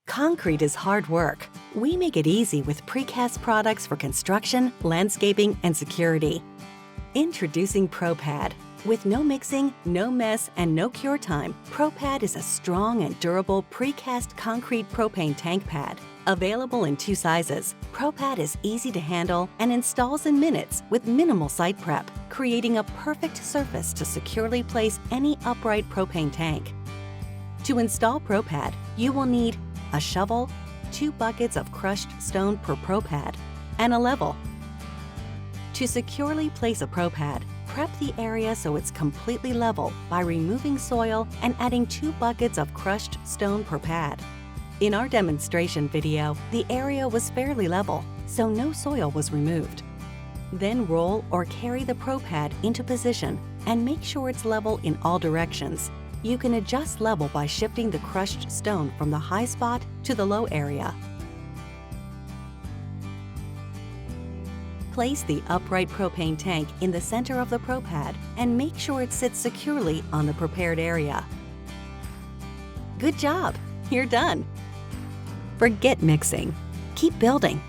Concrete is hard work. We make it easy with precast products for construction, landscaping, and security. Introducing ProPad. With no mixing, no mess, and no cure time, ProPad is a strong and durable precast concrete propane tank pad. Available in 2 sizes, ProPad is easy to handle and installs in minutes with minimal site prep, creating a perfect surface to securely place any upright propane tank. To install ProPad, you will need a shovel, 2 buckets of crushed stone per ProPad, and a level. To securely place a ProPad, prep the area so it's completely level by removing soil and adding 2 buckets of crushed stone per pad. In our demonstration video, the area was fairly level, so no soil was removed. Then roll or carry the ProPad into position and make sure it's level in all directions. You can adjust level by shifting the crushed stone from the high spot to the low area. Place the upright propane tank in the center of the ProPad and make sure it sits securely on the prepared area. Good job! You're done! Forget mixing. Keep building.